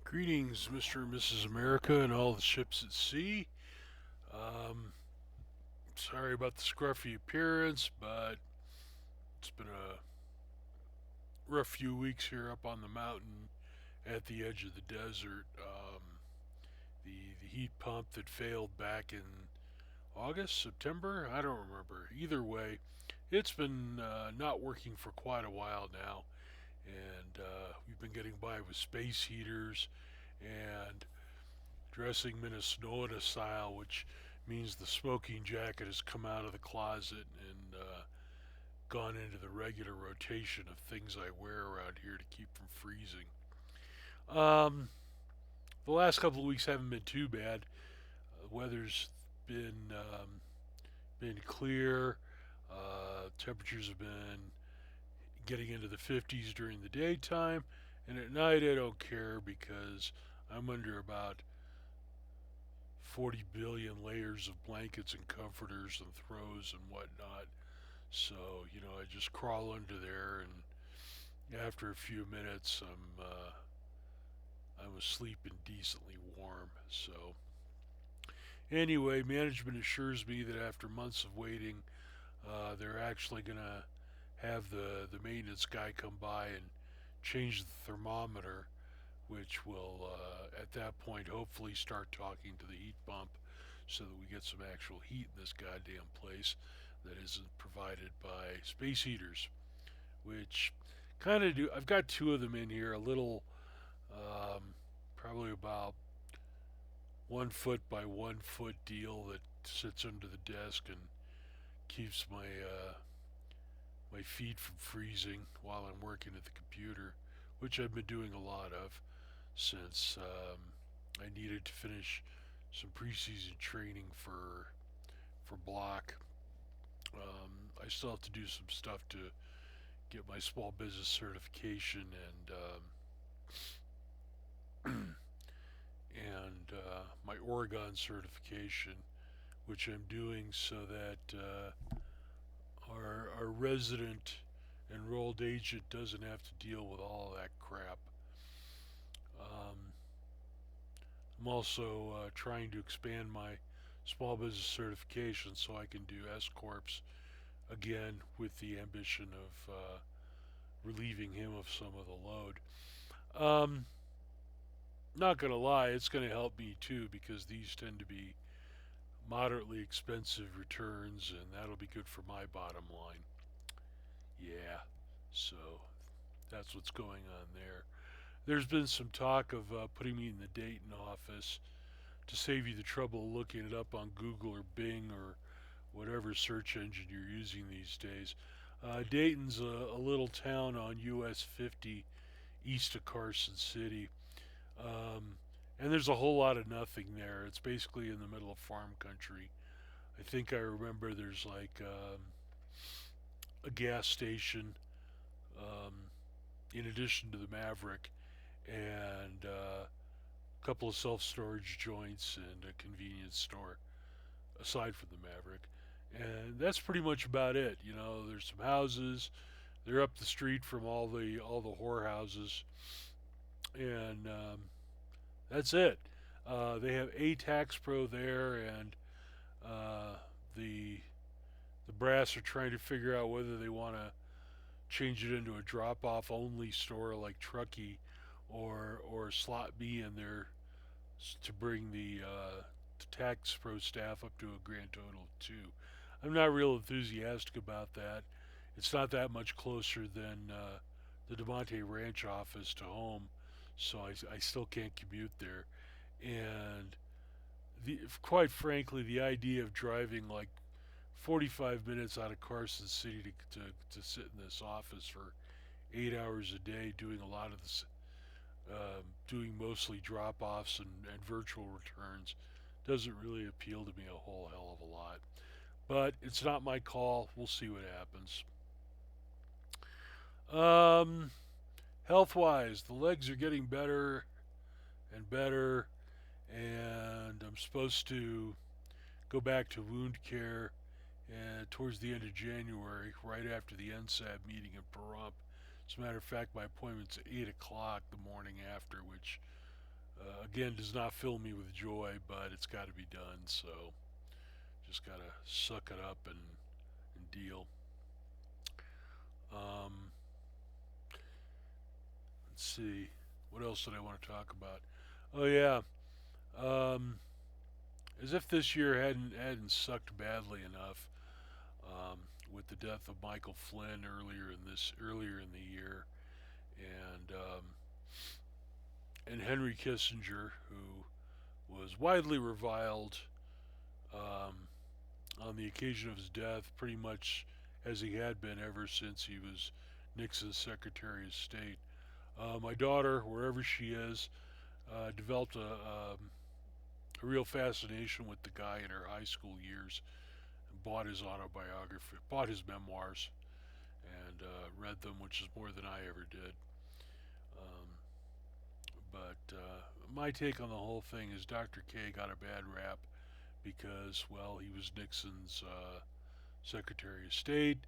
Greetings, Mr. and Mrs. America, and all the ships at sea. Um, Sorry about the scruffy appearance, but it's been a rough few weeks here up on the mountain at the edge of the desert. The heat pump that failed back in August, September, I don't remember. Either way, it's been not working for quite a while now, and we've been getting by with space heaters and dressing Minnesota style, which means the smoking jacket has come out of the closet and gone into the regular rotation of things I wear around here to keep from freezing. Um, the last couple of weeks haven't been too bad. The weather's been been clear. Temperatures have been getting into the 50s during the daytime, and at night I don't care because I'm under about 40 billion layers of blankets and comforters and throws and whatnot. So, I just crawl under there, and after a few minutes, I'm asleep and decently warm. So, anyway, management assures me that after months of waiting, they're actually going to have the maintenance guy come by and change the thermometer, which will, at that point, hopefully start talking to the heat pump so that we get some actual heat in this goddamn place that isn't provided by space heaters, which kind of do. I've got two of them in here, a little, probably about 1 foot by 1 foot deal that sits under the desk and keeps my feet from freezing while I'm working at the computer, which I've been doing a lot of since I needed to finish some preseason training for block. I still have to do some stuff to get my small business certification and my Oregon certification, which I'm doing so that our resident enrolled agent doesn't have to deal with all of that crap. Um, I'm also trying to expand my small business certification so I can do S corps again with the ambition of relieving him of some of the load. Um, Not gonna lie, it's gonna help me too because these tend to be moderately expensive returns, and that'll be good for my bottom line. Yeah, so that's what's going on there. There's been some talk of putting me in the Dayton office to save you the trouble of looking it up on Google or Bing or whatever search engine you're using these days. Dayton's a little town on US 50 east of Carson City. Um, and there's a whole lot of nothing there. It's basically in the middle of farm country. I think I remember there's like a gas station um, in addition to the Maverick and a couple of self storage joints and a convenience store aside from the Maverick. And that's pretty much about it. There's some houses. They're up the street from all the whorehouses, and that's it. They have a Tax Pro there, and uh, the the brass are trying to figure out whether they want to change it into a drop-off only store like Truckee, or slot me in there to bring the Tax Pro staff up to a grand total of two. I'm not real enthusiastic about that. It's not that much closer than the DeMonte Ranch office to home, so I still can't commute there. And quite frankly, the idea of driving like 45 minutes out of Carson City to sit in this office for 8 hours a day, doing a lot of this, doing mostly drop-offs and virtual returns, doesn't really appeal to me a whole hell of a lot. But it's not my call. We'll see what happens. Um, Health-wise, the legs are getting better and better, and I'm supposed to go back to wound care towards the end of January, right after the NSAB meeting in Pahrump. As a matter of fact, my appointment's at 8 o'clock the morning after, which Again, does not fill me with joy, but it's got to be done. So just got to suck it up and deal. Um, let's see. What else did I want to talk about? Oh yeah. Um, as if this year hadn't sucked badly enough. With the death of Michael Flynn earlier in the year, and Henry Kissinger, who was widely reviled um, on the occasion of his death, pretty much as he had been ever since he was Nixon's Secretary of State. My daughter, wherever she is, developed a real fascination with the guy in her high school years, and bought his autobiography, bought his memoirs, and read them, which is more than I ever did. Um, but my take on the whole thing is Dr. K got a bad rap because, well, he was Nixon's Secretary of State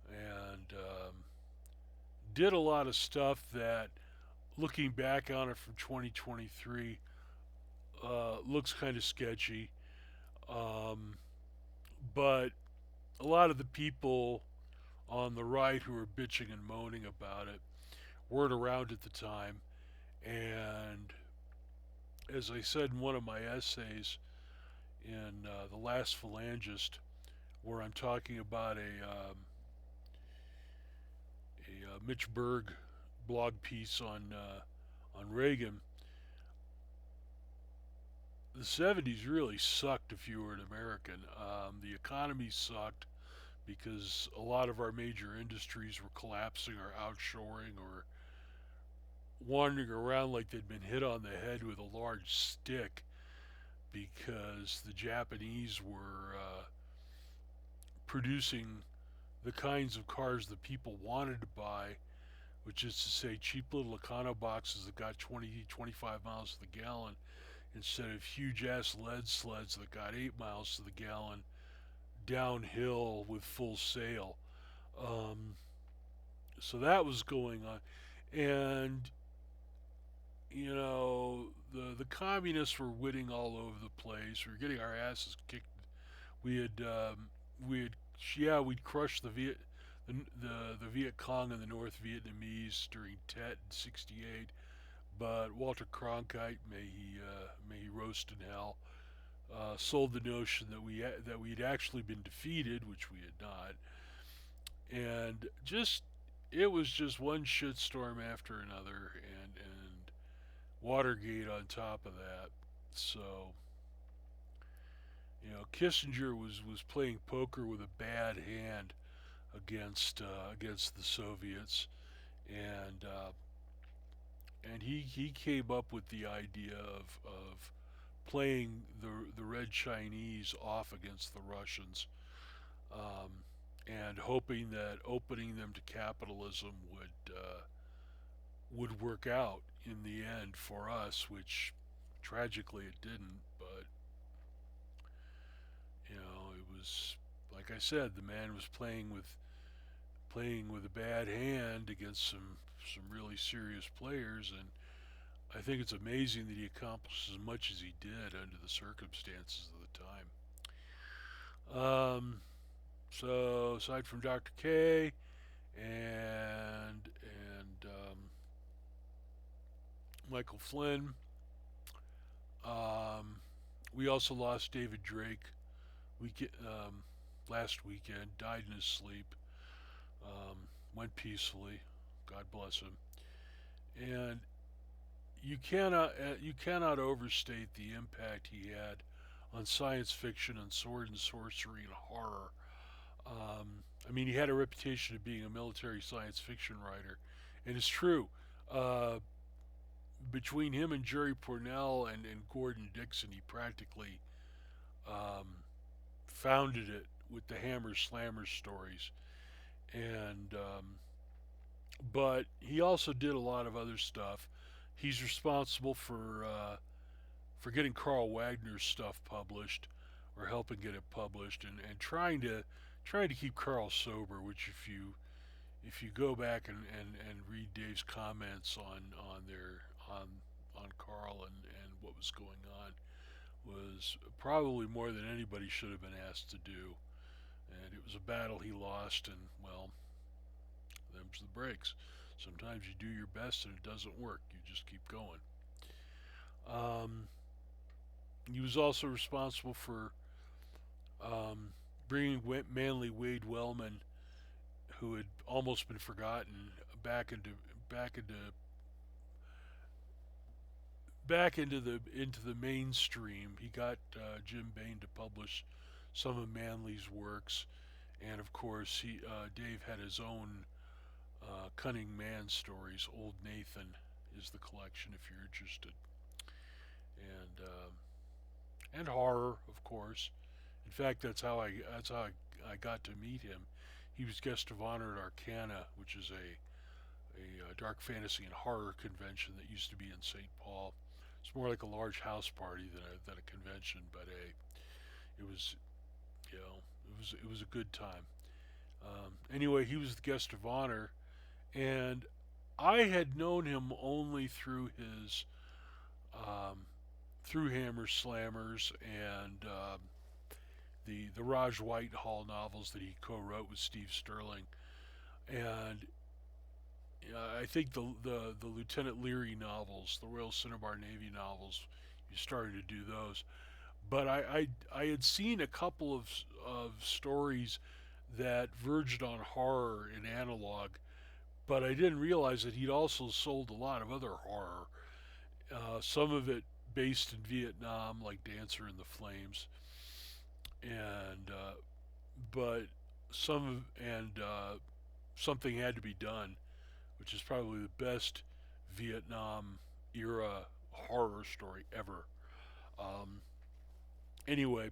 and did a lot of stuff that, looking back on it from 2023, looks kind of sketchy. Um, but a lot of the people on the right who were bitching and moaning about it weren't around at the time. And as I said in one of my essays in The Last Phalangist, where I'm talking about a Mitch Berg blog piece on Reagan, the 70s really sucked if you were an American. The economy sucked because a lot of our major industries were collapsing or outshoring or wandering around like they'd been hit on the head with a large stick because the Japanese were producing the kinds of cars that people wanted to buy, which is to say cheap little econoboxes that got 20, 25 miles to the gallon instead of huge ass lead sleds that got 8 miles to the gallon downhill with full sail. Um, so that was going on. And, the communists were winning all over the place. We were getting our asses kicked. We had, we had, yeah, we'd crushed the Viet Cong and the North Vietnamese during Tet in '68. But Walter Cronkite, may he roast in hell, sold the notion that we'd actually been defeated, which we had not, and just it was just one shitstorm after another, and Watergate on top of that. So Kissinger was playing poker with a bad hand against the Soviets, and he came up with the idea of playing the Red Chinese off against the Russians, um, and hoping that opening them to capitalism would work out in the end for us, which tragically it didn't. But it was like I said, the man was playing with a bad hand against some really serious players, and I think it's amazing that he accomplished as much as he did under the circumstances of the time. So aside from Dr. K and Michael Flynn, um, we also lost David Drake last weekend. Died in his sleep. Went peacefully. God bless him. And you cannot overstate the impact he had on science fiction and sword and sorcery and horror. I mean, he had a reputation of being a military science fiction writer, and it's true. Uh, Between him and Jerry Pournelle and Gordon Dixon, he practically um, founded it with the Hammer Slammer stories. And but he also did a lot of other stuff. He's responsible for getting Carl Wagner's stuff published, or helping get it published, and trying to keep Carl sober. Which if you go back and read Dave's comments on on Carl and what was going on was probably more than anybody should have been asked to do. And it was a battle he lost, and well, them's the breaks. Sometimes you do your best and it doesn't work. You just keep going. Um, he was also responsible for um, bringing Manly Wade Wellman, who had almost been forgotten, back into back into into the mainstream. He got Jim Bain to publish some of Manly's works, and of course, Dave had his own Cunning Man stories. Old Nathan is the collection if you're interested, and horror, of course. In fact, that's how I got to meet him. He was guest of honor at Arcana, which is a dark fantasy and horror convention that used to be in St. Paul. It's more like a large house party than a convention, but it was it was a good time. Anyway, he was the guest of honor, and I had known him only through his um, through Hammer Slammers and the Raj Whitehall novels that he co-wrote with Steve Sterling, and I think the Lieutenant Leary novels, the Royal Cinnabar Navy novels, you started to do those. But I had seen a couple of stories that verged on horror in analog, but I didn't realize that he'd also sold a lot of other horror. Some of it based in Vietnam, like Dancer in the Flames, and but something had to be done, which is probably the best Vietnam era horror story ever. Um, anyway,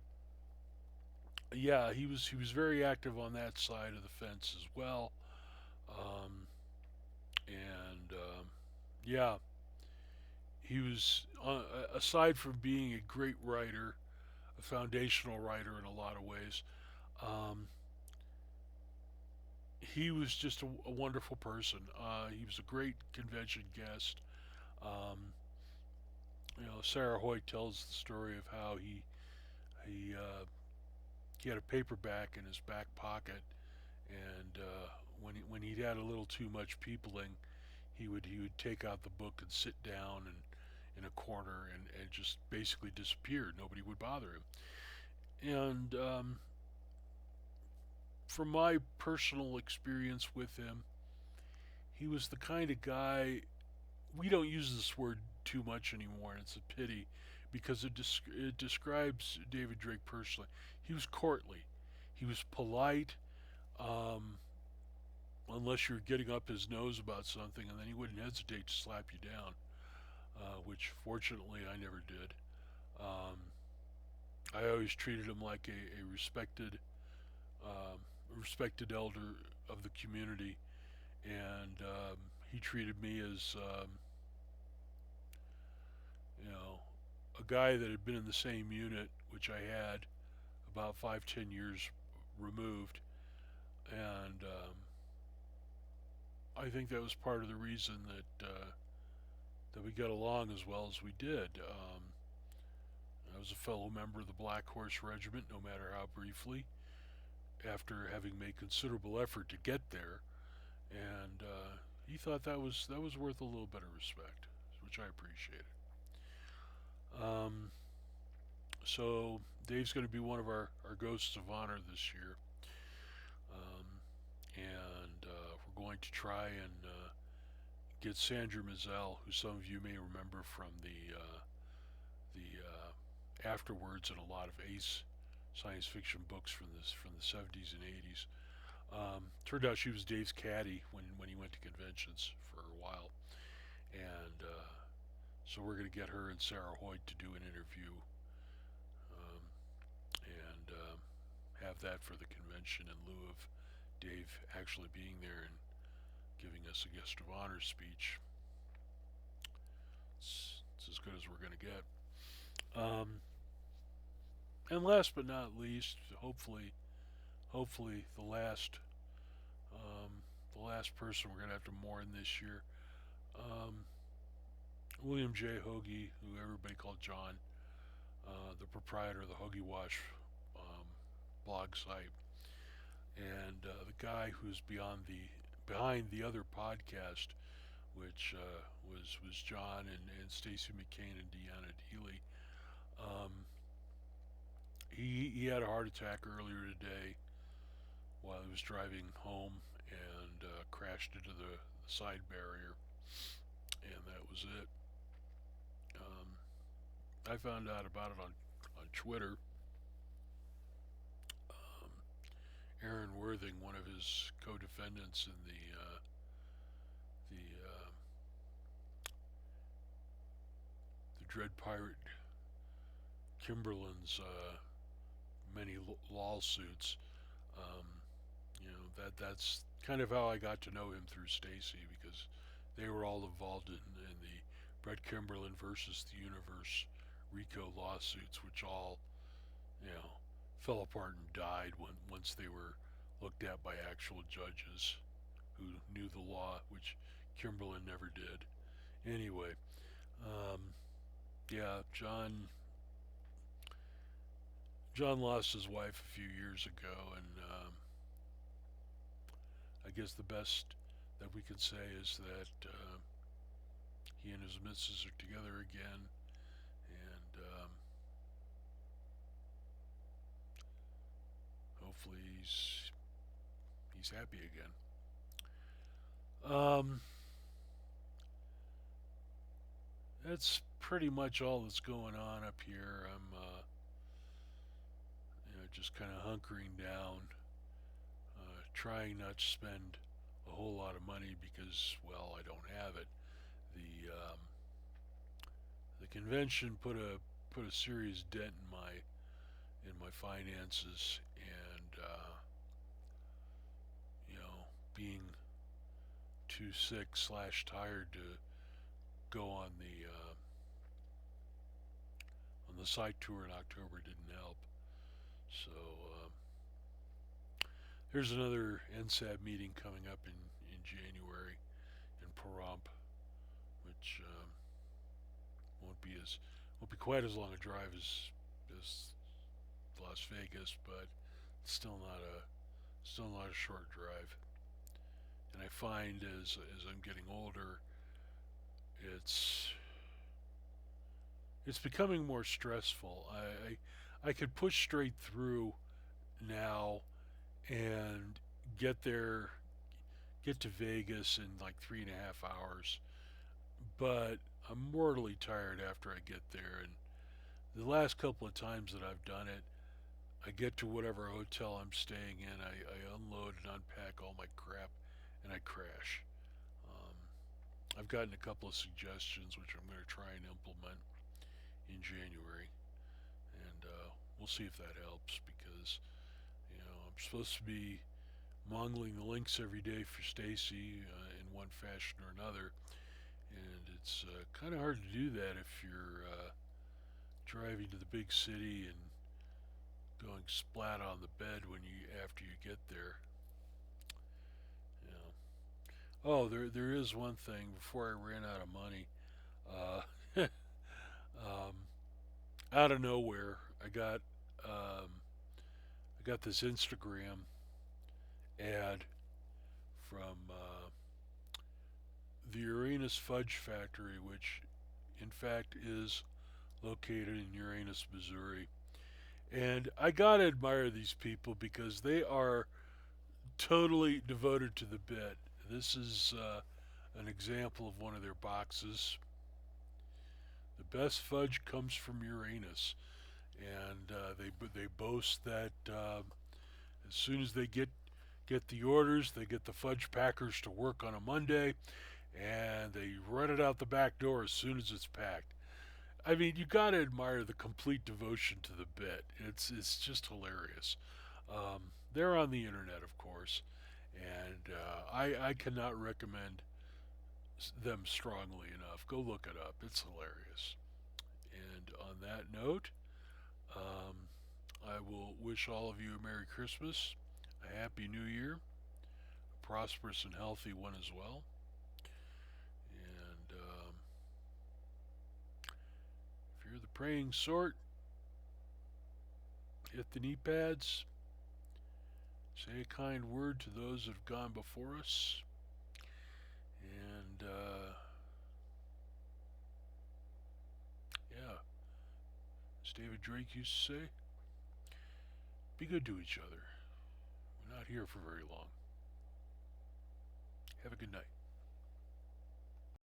yeah, he was very active on that side of the fence as well, um, and yeah, he was aside from being a great writer, a foundational writer in a lot of ways. Um, he was just a wonderful person. He was a great convention guest. Um, Sarah Hoyt tells the story of how he he had a paperback in his back pocket, and when he'd had a little too much peopling, he would take out the book and sit down and in a corner and just basically disappear. Nobody would bother him. And from my personal experience with him, he was the kind of guy. We don't use this word too much anymore, and it's a pity because it describes David Drake personally. He was courtly, he was polite, um, unless you're getting up his nose about something, and then he wouldn't hesitate to slap you down, which fortunately I never did. Um, I always treated him like um, a respected elder of the community, and he treated me as you know, a guy that had been in the same unit, which I had about 5, 10 years removed, and I think that was part of the reason that we got along as well as we did. I was a fellow member of the Black Horse Regiment, no matter how briefly, after having made considerable effort to get there, and he thought that was worth a little bit of respect, which I appreciated. Um, so Dave's going to be one of our ghosts of honor this year, um, and we're going to try and get Sandra Mizell, who some of you may remember from the afterwards in a lot of Ace science fiction books from the 70s and 80s. Turned out she was Dave's caddy when he went to conventions for a while, and so we're going to get her and Sarah Hoyt to do an interview, um, and have that for the convention in lieu of Dave actually being there and giving us a guest of honor speech. It's as good as we're going to get. Um, and last but not least, hopefully the last person we're going to have to mourn this year, um, William J. Hoge, who everybody called John, the proprietor of the Hoagie Wash um, blog site, and the guy who's beyond the behind the other podcast, which was John and Stacy McCain and Deanna Healy. Um, he had a heart attack earlier today while he was driving home and crashed into the side barrier, and that was it. Um, I found out about it on Twitter. Um, Aaron Worthing, one of his co-defendants in the Dread Pirate Kimberlin's many lawsuits. Um, that's kind of how I got to know him through Stacy, because they were all involved in the Brett Kimberlin versus the Universe RICO lawsuits, which all you know fell apart and died once they were looked at by actual judges who knew the law, which Kimberlin never did. Anyway, um, yeah, John lost his wife a few years ago, and I guess the best that we can say is that he and his missus are together again, and hopefully he's happy again. Um, that's pretty much all that's going on up here. I'm just kind of hunkering down, trying not to spend a whole lot of money because, well, I don't have it. The convention put a serious dent in my finances, and being too sick slash tired to go on the site tour in October didn't help. So there's another NSAB meeting coming up in January in Pahrump, which won't be quite as long a drive as Las Vegas, but still not a short drive. And I find as I'm getting older, it's it's becoming more stressful. I could push straight through now and get there, get to Vegas in like 3.5 hours, but I'm mortally tired after I get there. And the last couple of times that I've done it, I get to whatever hotel I'm staying in, I unload and unpack all my crap, and I crash. Um, I've gotten a couple of suggestions which I'm going to try and implement in January, and we'll see if that helps, because I'm supposed to be mongling the links every day for Stacy in one fashion or another, and it's kind of hard to do that if you're driving to the big city and going splat on the bed when you after you get there. Oh, there is one thing before I ran out of money. Uh, um, Out of nowhere, I got this Instagram ad from the Uranus Fudge Factory, which in fact is located in Uranus, Missouri. And I gotta admire these people because they are totally devoted to the bit. This is an example of one of their boxes. The best fudge comes from Uranus, and they boast that as soon as they get the orders, they get the fudge packers to work on a Monday, and they run it out the back door as soon as it's packed. I mean, you gotta admire the complete devotion to the bit. It's just hilarious. They're on the internet, of course, and I cannot recommend them strongly enough. Go look it up. It's hilarious. And on that note, um, I will wish all of you a Merry Christmas, a Happy New Year, a prosperous and healthy one as well. And praying sort, hit the knee pads, say a kind word to those that have gone before us, and yeah, as David Drake used to say, be good to each other. We're not here for very long. Have a good night.